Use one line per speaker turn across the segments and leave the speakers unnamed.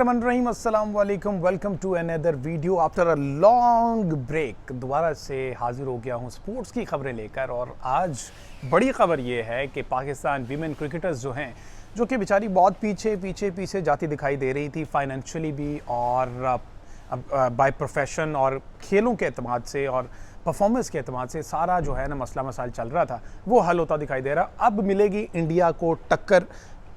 रहीम अस्सलाम वालेकुम, welcome to another video after a long break. दोबारा से हाजिर हो गया हूँ स्पोर्ट्स की खबरें लेकर। और आज बड़ी खबर ये है कि पाकिस्तान वीमेन क्रिकेटर्स जो हैं, जो कि बेचारी बहुत पीछे जाती दिखाई दे रही थी फाइनेंशियली भी और बाय प्रोफेशन और खेलों के अतमाद से और परफॉर्मेंस के अतमाद से सारा जो है ना मसला मसाइल चल रहा था, वो हल होता दिखाई दे रहा। अब मिलेगी इंडिया को टक्कर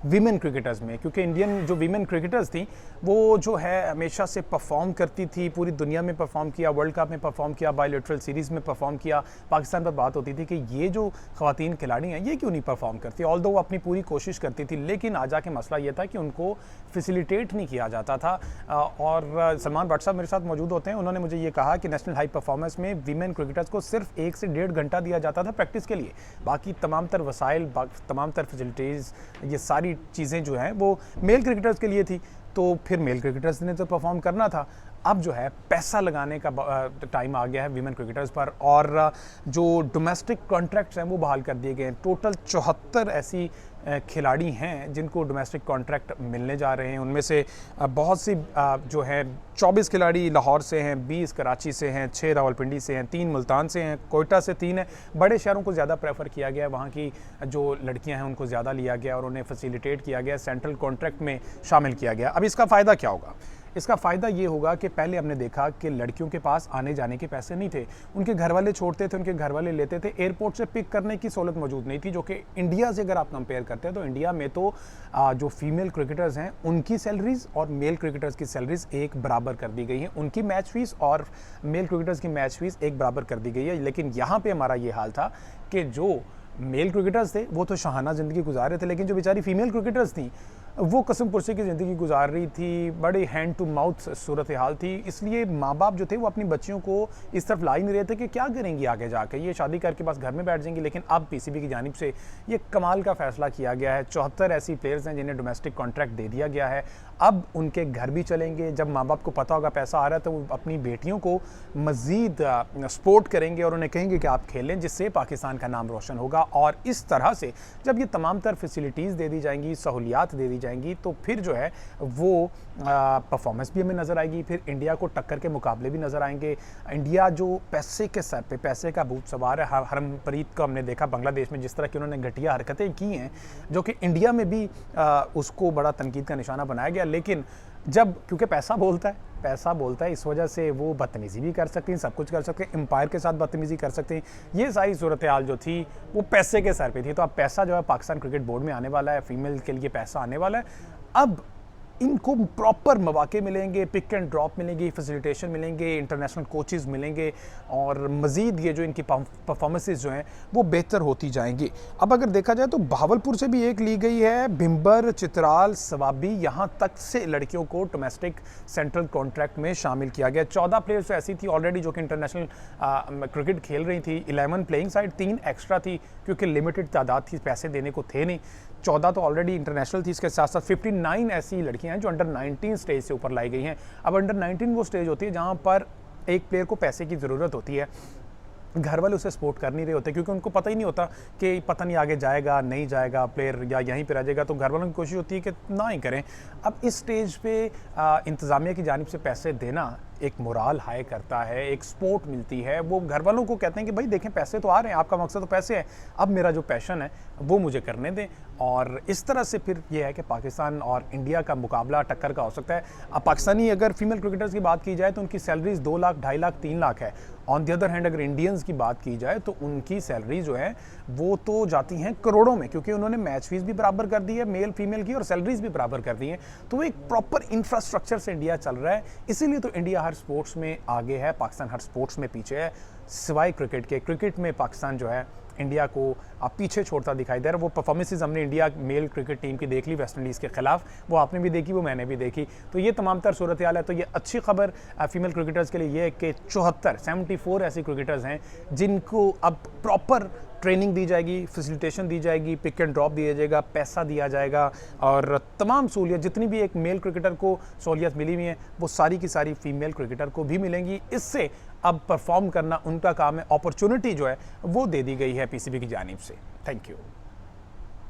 वीमेन क्रिकेटर्स में, क्योंकि इंडियन जो वीमेन क्रिकेटर्स थी वो जो है हमेशा से परफॉर्म करती थी, पूरी दुनिया में परफॉर्म किया, वर्ल्ड कप में परफॉर्म किया, बायलैटरल सीरीज़ में परफॉर्म किया। पाकिस्तान पर बात होती थी कि ये जो ख़वातीन खिलाड़ी हैं ये क्यों नहीं परफॉर्म करती, ऑल्दो वो अपनी पूरी कोशिश करती थी, लेकिन आज आके मसला ये था कि उनको फैसिलिटेट नहीं किया जाता था। और सलमान भट्ट साहब मेरे साथ मौजूद होते हैं, उन्होंने मुझे ये कहा कि नेशनल हाई परफॉर्मेंस में वीमेन क्रिकेटर्स को सिर्फ 1 से 1.5 घंटा दिया जाता था प्रैक्टिस के लिए, बाकी तमाम तर वसाइल, तमाम तर फैसिलिटीज़, ये सारी चीज़ें जो हैं वो मेल क्रिकेटर्स के लिए थी। तो फिर मेल क्रिकेटर्स ने तो परफॉर्म करना था। अब जो है पैसा लगाने का टाइम आ गया है वीमेन क्रिकेटर्स पर, और जो डोमेस्टिक कॉन्ट्रैक्ट्स हैं वो बहाल कर दिए गए हैं। टोटल 74 ऐसी खिलाड़ी हैं जिनको डोमेस्टिक कॉन्ट्रैक्ट मिलने जा रहे हैं। उनमें से बहुत सी जो है 24 खिलाड़ी लाहौर से हैं, 20 कराची से हैं, 6 रावलपिंडी से हैं, 3 मुल्तान से हैं, कोयटा से 3 हैं। बड़े शहरों को ज़्यादा प्रेफर किया गया है, वहाँ की जो लड़कियाँ हैं उनको ज़्यादा लिया गया और उन्हें फैसिलिटेट किया गया, सेंट्रल कॉन्ट्रैक्ट में शामिल किया गया। अब इसका फ़ायदा क्या होगा? इसका फ़ायदा ये होगा कि पहले हमने देखा कि लड़कियों के पास आने जाने के पैसे नहीं थे, उनके घर वाले छोड़ते थे, उनके घर वाले लेते थे, एयरपोर्ट से पिक करने की सहूलत मौजूद नहीं थी, जो कि इंडिया से अगर आप कंपेयर करते हैं तो इंडिया में तो जो फीमेल क्रिकेटर्स हैं उनकी सैलरीज और मेल क्रिकेटर्स की सैलरीज एक बराबर कर दी गई हैं, उनकी मैच फीस और मेल क्रिकेटर्स की मैच फीस एक बराबर कर दी गई है। लेकिन यहाँ पर हमारा ये हाल था कि जो मेल क्रिकेटर्स थे वो तो शाहाना ज़िंदगी गुजार रहे थे, लेकिन जो बेचारी फीमेल क्रिकेटर्स थी वो कसम पुरसे की ज़िंदगी गुजार रही थी, बड़ी हैंड टू माउथ सूरत हाल थी। इसलिए माँ बाप जो थे वो अपनी बच्चियों को इस तरफ ला ही नहीं रहे थे कि क्या करेंगी आगे जाकर, ये शादी करके बस घर में बैठ जाएंगी। लेकिन अब पीसीबी की जानिब से ये कमाल का फ़ैसला किया गया है। 74 ऐसी प्लेयर्स हैं जिन्हें डोमेस्टिक कॉन्ट्रैक्ट दे दिया गया है। अब उनके घर भी चलेंगे, जब माँ बाप को पता होगा पैसा आ रहा है तो वो अपनी बेटियों को मज़ीद सपोर्ट करेंगे और उन्हें कहेंगे कि आप खेलें, जिससे पाकिस्तान का नाम रोशन होगा। और इस तरह से जब ये तमाम तर फैसिलिटीज़ दे दी जाएंगी, सहूलियात दे दी जाएंगी, तो फिर जो है वो परफॉर्मेंस भी हमें नज़र आएगी, फिर इंडिया को टक्कर के मुकाबले भी नज़र आएंगे। इंडिया जो पैसे के सर पे, पैसे का भूत सवार है, हरमनप्रीत को हमने देखा बांग्लादेश में जिस तरह की उन्होंने घटिया हरकतें की हैं, जो कि इंडिया में भी उसको बड़ा तनकीद का निशाना बनाया गया। लेकिन जब क्योंकि पैसा बोलता है, इस वजह से वो बदतमीज़ी भी कर सकती हैं, सब कुछ कर सकते हैं, एम्पायर के साथ बदतमीज़ी कर सकते हैं। ये सारी सूरत हाल जो थी वो पैसे के सर पे थी। तो अब पैसा जो है पाकिस्तान क्रिकेट बोर्ड में आने वाला है, फीमेल के लिए पैसा आने वाला है। अब इनको प्रॉपर मौके मिलेंगे, पिक एंड ड्रॉप मिलेंगी, फैसिलिटेशन मिलेंगे, इंटरनेशनल कोचेज़ मिलेंगे और मज़ीद ये जो इनकी परफॉर्मेंसेस जो हैं वो बेहतर होती जाएंगी। अब अगर देखा जाए तो बहावलपुर से भी एक ली गई है, भिम्बर, चित्राल, सवाबी, यहाँ तक से लड़कियों को डोमेस्टिक सेंट्रल कॉन्ट्रैक्ट में शामिल किया गया। 14 प्लेयर्स ऐसी थी ऑलरेडी जो कि इंटरनेशनल क्रिकेट खेल रही थी। 11 प्लेइंग साइड, 3 एक्स्ट्रा थी क्योंकि लिमिटेड तादाद थी, पैसे देने को थे नहीं। 14 तो ऑलरेडी इंटरनेशनल थी। इसके साथ साथ 59 ऐसी लड़कियां हैं जो अंडर 19 स्टेज से ऊपर लाई गई हैं। अब अंडर 19 वो स्टेज होती है जहां पर एक प्लेयर को पैसे की ज़रूरत होती है, घर वाले उसे सपोर्ट कर नहीं रहे होते क्योंकि उनको पता ही नहीं होता कि पता नहीं आगे जाएगा नहीं जाएगा प्लेयर या यहीं पर रह जाएगा, तो घर वालों की कोशिश होती है कि ना ही करें। अब इस स्टेज पे इंतज़ामिया की जानिब से पैसे देना एक मोराल हाई करता है, एक सपोर्ट मिलती है। वो घर वालों को कहते हैं कि भाई देखें पैसे तो आ रहे हैं, आपका मकसद तो पैसे है, अब मेरा जो पैशन है वो मुझे करने दें। और इस तरह से फिर ये है कि पाकिस्तान और इंडिया का मुकाबला टक्कर का हो सकता है। अब पाकिस्तानी अगर फीमेल क्रिकेटर्स की बात की जाए तो उनकी सैलरीज 2 लाख, 2.5 लाख, 3 लाख है। ऑन द अदर हैंड अगर इंडियंस की बात की जाए तो उनकी सैलरी जो है वो तो जाती हैं करोड़ों में, क्योंकि उन्होंने मैच फीस भी बराबर कर दी है मेल फीमेल की और सैलरीज भी बराबर कर दी हैं। तो एक प्रॉपर इंफ्रास्ट्रक्चर से इंडिया चल रहा है, इसीलिए तो इंडिया हर स्पोर्ट्स में आगे है, पाकिस्तान हर स्पोर्ट्स में पीछे है, सिवाय क्रिकेट के। क्रिकेट में पाकिस्तान जो है इंडिया को पीछे छोड़ता दिखाई दे रहा है। वो परफॉर्मेंसेस हमने इंडिया मेल क्रिकेट टीम की देख ली वेस्ट इंडीज़ के खिलाफ, वो आपने भी देखी, वो मैंने भी देखी। तो ये तमाम तर सूरत हाल है। तो ये अच्छी खबर फीमेल क्रिकेटर्स के लिए ये है कि 74 ऐसी क्रिकेटर्स हैं जिनको अब प्रॉपर ट्रेनिंग दी जाएगी, फैसिलिटेशन दी जाएगी, पिक एंड ड्रॉप दिया जाएगा, पैसा दिया जाएगा और तमाम सहूलियत जितनी भी एक मेल क्रिकेटर को सहूलियत मिली हुई हैं वो सारी की सारी फीमेल क्रिकेटर को भी मिलेंगी। इससे अब परफॉर्म करना उनका काम है, अपॉर्चुनिटी जो है वो दे दी गई है पीसीबी की जानिब से। Thank you.